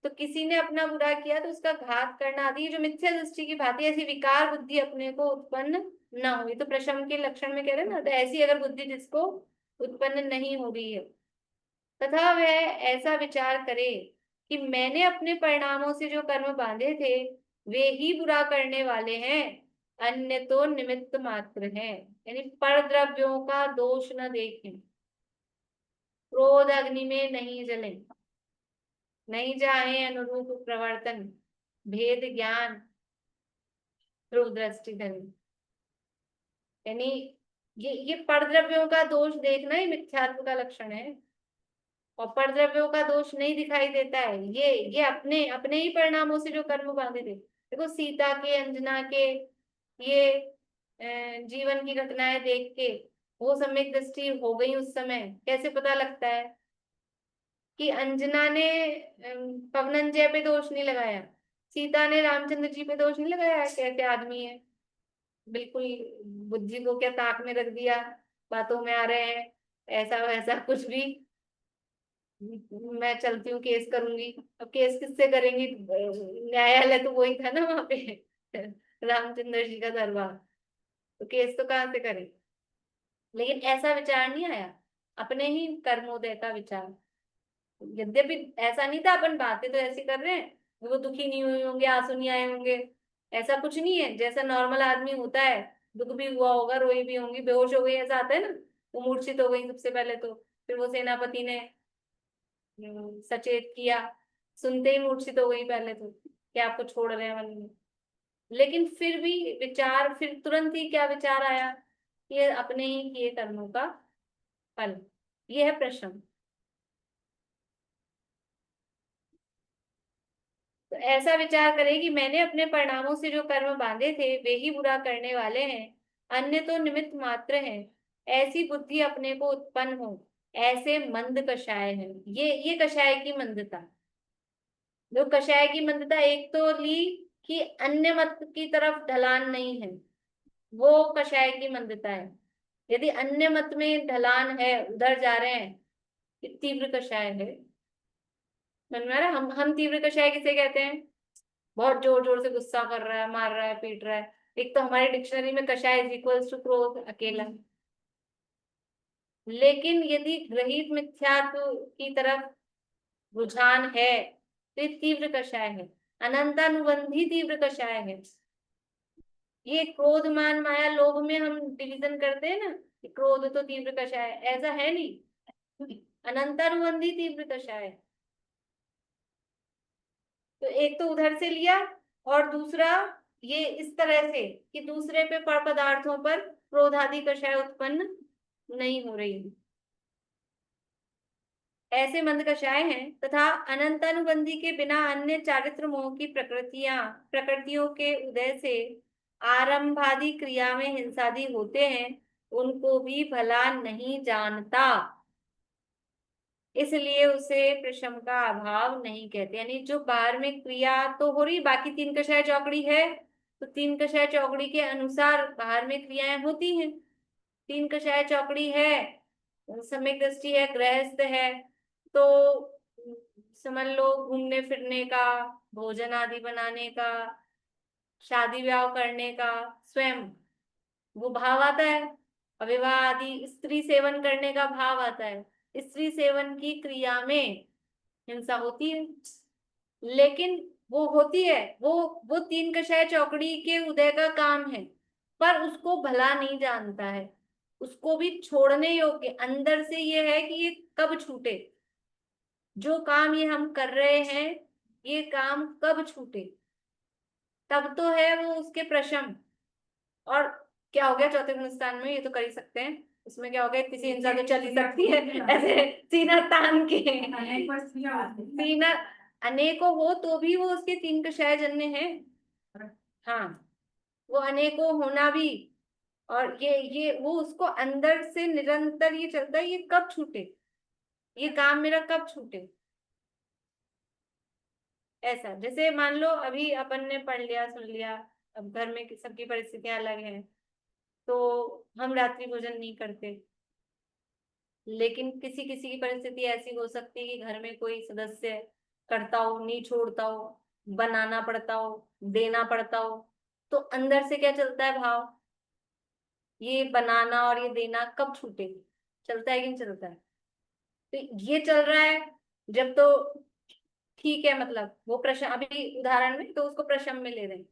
Speaker 1: तो किसी ने अपना बुरा किया तो उसका घात करना आदि जो मिथ्या दृष्टि की भांति ऐसी विकार बुद्धि अपने को उत्पन्न न हुई, तो प्रशम के लक्षण में कह रहे हैं ना, तो ऐसी अगर बुद्धि जिसको उत्पन्न नहीं हो रही है, तथा वह ऐसा विचार करे कि मैंने अपने परिणामों से जो कर्म बांधे थे वे ही बुरा करने वाले हैं, अन्य तो निमित्त मात्र हैं। यानी परद्रव्यों का दोष न देखें, क्रोध अग्नि में नहीं जले, नहीं चाहे अनुरूप प्रवर्तन, भेद ज्ञान ध्रुव दृष्टि धनी। यानी ये परद्रव्यों का दोष देखना ही मिथ्यात्व का लक्षण है, और परद्रव्यों का दोष नहीं दिखाई देता है। ये अपने अपने ही परिणामों से जो कर्म बांधे थे। देखो सीता के, अंजना के, ये जीवन की घटनाएं देख के वो सम्यक दृष्टि हो गई उस समय। कैसे पता लगता है कि अंजना ने पवनंजय पे दोष नहीं लगाया, सीता ने रामचंद्र जी पे दोष नहीं लगाया, कैसे आदमी है, बिल्कुल बुद्धि को क्या ताक में रख दिया, बातों में आ रहे हैं, ऐसा वैसा कुछ भी, मैं चलती हूँ केस करूंगी। अब केस किससे करेंगी, न्यायालय तो वही था ना वहां पे रामचंद्र जी का दरबार, तो केस तो कहाँ से करें। लेकिन ऐसा विचार नहीं आया, अपने ही कर्मोदय का विचार। यद्यपि ऐसा नहीं था, अपन बातें तो ऐसी कर रहे हैं, वो दुखी नहीं हुए होंगे, आंसू नहीं आए होंगे, ऐसा कुछ नहीं है। जैसा नॉर्मल आदमी होता है, दुख भी हुआ होगा, रोई भी होंगी, बेहोश हो गई, ऐसा आता है ना। वो मूर्छित हो गई सबसे पहले तो, फिर वो सेनापति ने सचेत किया, सुनते ही मूर्छित हो गई पहले तो, कि आपको छोड़ रहे हैं मन में। लेकिन फिर भी विचार, फिर तुरंत ही क्या विचार आया, ये अपने ही किए कर्मों का फल। ये है प्रश्न। तो ऐसा विचार करें कि मैंने अपने परिणामों से जो कर्म बांधे थे वे ही बुरा करने वाले हैं, अन्य तो निमित्त मात्र हैं। ऐसी बुद्धि अपने को उत्पन्न हो, ऐसे मंद कषाय है। ये कषाय की मंदता। जो कषाय की मंदता एक तो ली कि अन्य मत की तरफ ढलान नहीं है, वो कषाय की मंदता है। यदि अन्य मत में ढलान है, उधर जा रहे हैं, ये तीव्र कषाय है। समझ में आ रहा है? हम तीव्र कषाय किसे कहते हैं, बहुत जोर जोर से गुस्सा कर रहा है, मार रहा है, पीट रहा है। एक तो हमारी डिक्शनरी में कषाय इज इक्वल्स टू क्रोध, अकेला। लेकिन यदि ग्रहित मिथ्यात्व की तरफ रुझान है तो ये तीव्र कषाय है, अनंतानुबंधी तीव्र कषाय है। ये क्रोध मान माया लोभ में हम डिवीजन करते हैं ना कि क्रोध तो तीव्र कषाय है, ऐसा है नहीं, अनंतानुबंधी तीव्र कषाय। तो एक तो उधर से लिया, और दूसरा ये इस तरह से कि दूसरे पे पर पदार्थों पर क्रोधादि कषाय उत्पन्न नहीं हो रही, ऐसे मंद कषाय हैं। तथा अनंतानुबंधी के बिना अन्य चारित्र मोह की प्रकृतियों के उदय से आरंभादि क्रिया में हिंसादि होते हैं, उनको भी भला नहीं जानता, इसलिए उसे प्रशम का अभाव नहीं कहते। यानी जो बाहर में क्रिया तो हो रही, बाकी तीन कषाय चौकड़ी है, तो तीन कषाय चौकड़ी के अनुसार बाहर में क्रियाएं होती हैं। तीन कषाय चौकड़ी है, सम्यक दृष्टि है, गृहस्थ है, तो समझ लो घूमने फिरने का, भोजन आदि बनाने का, शादी ब्याह करने का, स्वयं वो भाव आता है। और विवाह आदि स्त्री सेवन करने का भाव आता है। स्त्री सेवन की क्रिया में हिंसा होती है, लेकिन वो होती है, वो तीन कषाय चौकड़ी के उदय का काम है, पर उसको भला नहीं जानता है, उसको भी छोड़ने योग्य अंदर से ये है कि ये कब छूटे, जो काम ये हम कर रहे हैं ये काम कब छूटे, तब तो है वो उसके प्रशम। और क्या हो गया चौथे गुणस्थान में, ये तो कर ही सकते हैं, इसमें क्या हो गया, किसी इंसान तो चल ही सकती है ऐसे सीना तान के, सीना अनेकों हो तो भी वो उसके तीन कषाय जन्य है। हाँ, वो अनेकों होना भी, और ये वो उसको अंदर से निरंतर ये चलता है, ये कब छूटे, ये काम मेरा कब छूटे। ऐसा जैसे मान लो अभी अपन ने पढ़ लिया सुन लिया, अब घर में सबकी परिस्थितियां अलग हैं, तो हम रात्रि भोजन नहीं करते, लेकिन किसी किसी की परिस्थिति ऐसी हो सकती है कि घर में कोई सदस्य करता हो, नहीं छोड़ता हो, बनाना पड़ता हो, देना पड़ता हो, तो अंदर से क्या चलता है भाव, ये बनाना और ये देना कब छूटे, चलता है कि नहीं चलता है। तो ये चल रहा है जब, तो ठीक है, मतलब वो प्रश्न अभी उदाहरण में तो उसको प्रश्न में ले रहे हैं।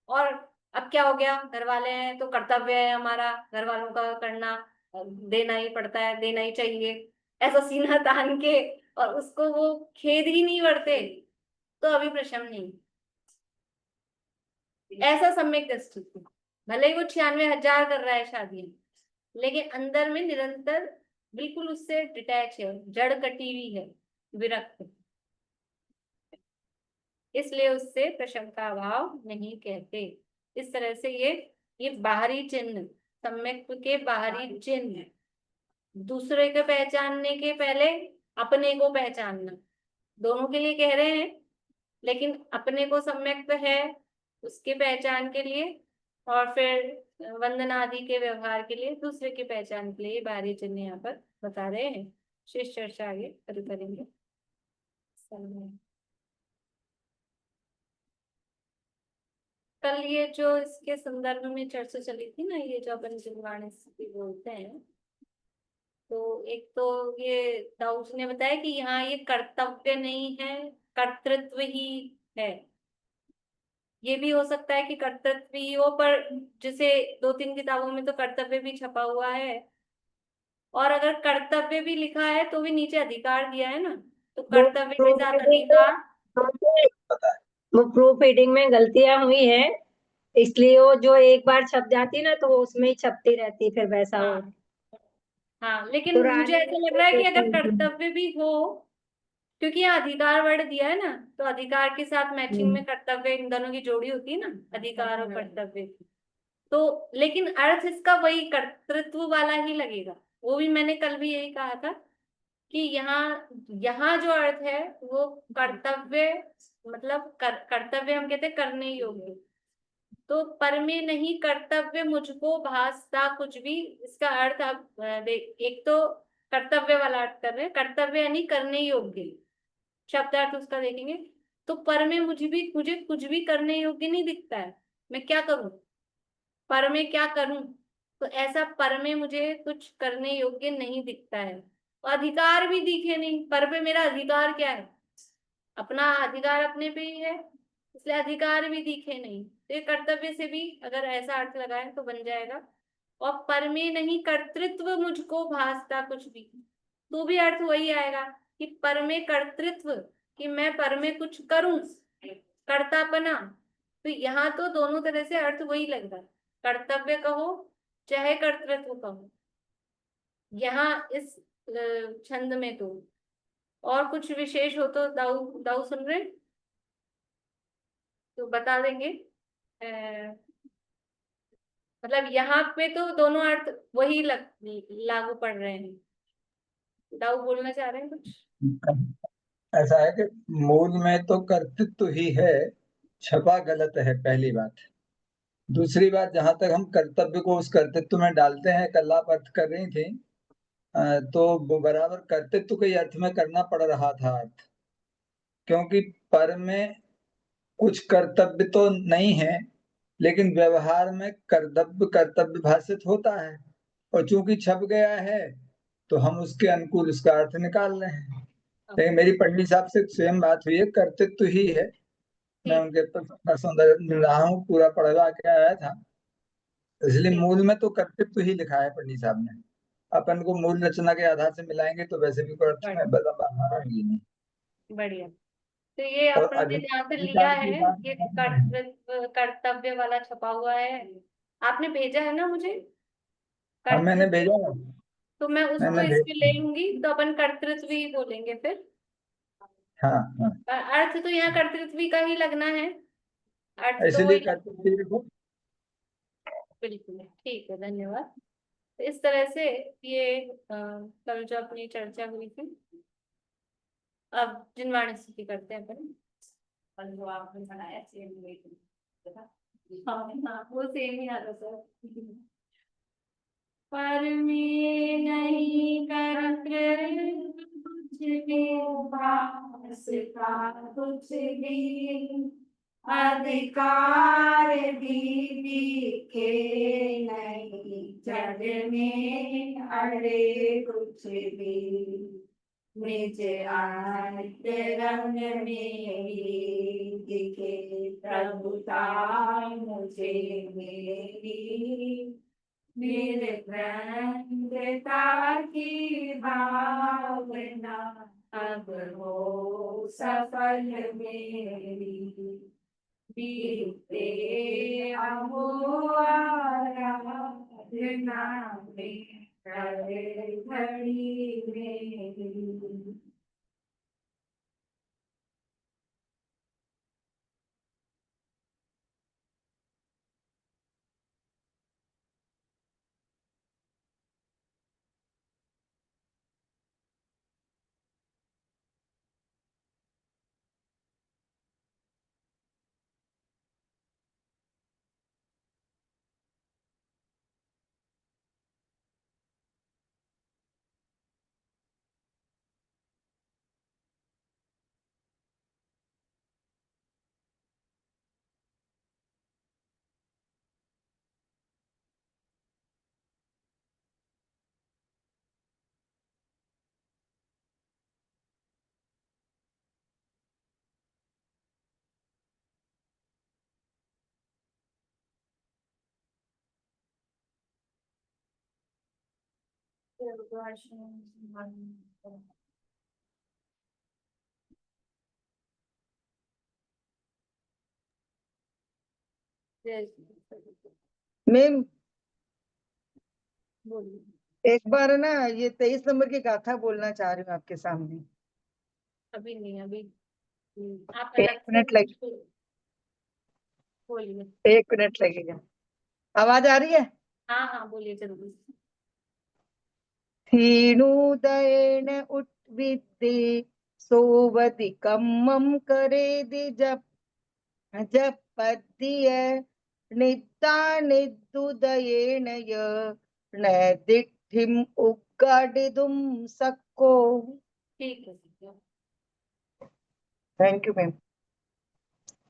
Speaker 1: और अब क्या हो गया, घर वाले हैं तो कर्तव्य है हमारा घर वालों का करना, देना ही पड़ता है, देना ही चाहिए, ऐसा सीना तान के, और उसको वो खेद ही नहीं करते, तो अभी प्रश्न नहीं। ऐसा सम्यक दृष्टि, भले ही वो 96,000 कर रहा है शादी, लेकिन अंदर में निरंतर बिल्कुल उससे डिटैच है, जड़ कटी हुई है, विरक्त, इसलिए उससे प्रशंसा भाव नहीं कहते। इस तरह से ये बाहरी चिन्ह, सम्यक के बाहरी चिन्ह, दूसरे के पहचानने के पहले अपने को पहचानना, दोनों के लिए कह रहे हैं, लेकिन अपने को सम्यक है उसके पहचान के लिए, और फिर वंदना आदि के व्यवहार के लिए दूसरे की पहचान के लिए बाहरी चिन्ह यहाँ पर बता रहे हैं। शेष चर्चा आगे करेंगे। कल ये जो इसके संदर्भ में चर्चा चली थी ना, ये जो अपन जिनवाणी स्थिति बोलते हैं, तो एक तो ये दाऊद ने बताया कि यहाँ ये कर्तव्य नहीं है, कर्तृत्व ही है। ये भी हो सकता है कि कर्तृत्व ही हो, पर जैसे 2-3 किताबों में तो कर्तव्य भी छपा हुआ है, और अगर कर्तव्य भी लिखा है तो भी नीचे अधिकार दिया है ना, तो कर्तव्य के साथ अधिकार।
Speaker 5: वो प्रूफ रीडिंग में गलतियां हुई है, इसलिए वो जो एक बार छप जाती ना तो वो उसमें ही छपती रहती, फिर वैसा हो।
Speaker 1: हाँ हाँ, लेकिन मुझे
Speaker 5: पुरानी
Speaker 1: ऐसा लग रहा है कि अगर कर्तव्य भी हो, क्योंकि यहाँ अधिकार वर्ड दिया है ना, तो अधिकार के साथ मैचिंग में कर्तव्य, इन दोनों की जोड़ी होती है ना, अधिकार और कर्तव्य की। तो लेकिन अर्थ इसका वही कर्तृत्व वाला ही लगेगा। वो भी मैंने कल भी यही कहा था कि यहाँ यहाँ जो अर्थ है वो कर्तव्य, मतलब कर्तव्य हम कहते हैं करने योग्य, तो पर में नहीं कर्तव्य मुझको भासता कुछ भी, इसका अर्थ आप एक तो कर्तव्य वाला अर्थ कर रहे हैं, कर्तव्य यानी करने योग्य, शब्दार्थ उसका देखेंगे, तो पर में मुझे कुछ भी करने योग्य नहीं दिखता है, मैं क्या करूं, पर में क्या करूं, तो ऐसा पर में मुझे कुछ करने योग्य नहीं दिखता है। तो अधिकार भी दिखे नहीं, पर पे मेरा अधिकार क्या है, अपना अधिकार अपने पे ही है, इसलिए अधिकार भी दिखे नहीं, तो ये कर्तव्य से भी अगर ऐसा अर्थ लगाए तो बन जाएगा। और पर में नहीं कर्तृत्व मुझको भासता कुछ भी, तो भी अर्थ वही आएगा कि पर में कर्तृत्व, कि मैं पर में कुछ करूं, कर्तापना। तो यहाँ तो दोनों तरह से अर्थ वही लगता है, कर्तव्य कहो चाहे कर्तृत्व कहो, यहाँ इस छंद में तो। और कुछ विशेष हो तो दाऊ दाऊ सुन रहे हैं? तो बता देंगे। मतलब यहाँ पे तो दोनों अर्थ वही लागू पड़ रहे हैं। दाऊ बोलना चाह रहे हैं कुछ?
Speaker 6: ऐसा है कि मूल में तो कर्तृत्व ही है, छपा गलत है, पहली बात। दूसरी बात, जहां तक हम कर्तव्य को उस कर्तृत्व में डालते हैं, कल आप अर्थ कर रही थी, तो वो बराबर कर्तृत्व के अर्थ में करना पड़ रहा था अर्थ, क्योंकि पर में कुछ कर्तव्य तो नहीं है, लेकिन व्यवहार में कर्तव्य कर्तव्य भाषित होता है, और चूंकि छप गया है तो हम उसके अनुकूल उसका अर्थ निकाल रहे हैं। लेकिन मेरी पंडित साहब से सेम बात हुई है, कर्तृत्व ही है। मैं उनके मिल रहा हूँ, पूरा पढ़वा के आया था, इसलिए मूल में तो कर्तृत्व ही लिखा है पंडित साहब ने। अपन को मूल रचना के आधार से मिलाएंगे तो वैसे भी कोई अर्थ में बदलाव नहीं।
Speaker 1: बढ़िया। तो ये
Speaker 6: और
Speaker 1: अपने ने जहाँ से लिया
Speaker 6: अधिकार की
Speaker 1: है,
Speaker 6: बात
Speaker 1: ये
Speaker 6: है।
Speaker 1: कर्तव्य वाला छपा हुआ है, आपने भेजा है ना मुझे,
Speaker 6: हाँ, मैंने
Speaker 1: कर्तृत्व,
Speaker 6: भेजा,
Speaker 1: तो मैं उसको
Speaker 6: मैंने
Speaker 1: इस पे ले
Speaker 6: भेजा।
Speaker 1: लूंगी, तो अपन कर्तृत्व ही बोलेंगे फिर।
Speaker 6: हाँ हाँ,
Speaker 1: अर्थ तो यहाँ कर्तृत्व का ही लगना है, अर्थ तो
Speaker 6: इसलिए
Speaker 1: वही।
Speaker 6: कर्तृत्व लिखो।
Speaker 1: बिल्कुल ठीक है, धन्यवाद। तो इस तरह से ये कल जो अपनी चर्चा हुई थी, अब जिनवाणी स्तुति करते हैं अपन। और जो आपने बनाया सेम वही, हाँ हाँ वो सेम ही आता सर। पर में नहीं कर्तृत्व कुछ भी, भासता कुछ भी, अधिकार भी दिखे नहीं जग में, अड़े कुछ भी।
Speaker 2: निज आद्य रंग मेरी दिखे प्रभुता मुझे मेरी निर्भयता की भावना अब हो सफल मेरी बीते अहो आराधना में हर घड़ी मेरी।
Speaker 4: मैम
Speaker 1: बोलिए।
Speaker 4: एक बार ना ये 23 नंबर की गाथा बोलना चाह रही हूँ आपके सामने।
Speaker 1: अभी नहीं, अभी आप
Speaker 4: 1
Speaker 1: अलग
Speaker 4: मिनट
Speaker 1: से बोलिए।
Speaker 4: 1 मिनट लगेगा। आवाज आ रही है?
Speaker 1: हाँ हाँ, बोलिए जल्दी।
Speaker 4: क्षीणोदयेन उद्विद्ये सोवधिकम्मं करेदि जप जपद्य निद्रानिदुदयेन य नैदिठ्ठिम् उद्गाटितुं शक्को।
Speaker 1: ठीक है, ठीक है।
Speaker 4: Thank you ma'am.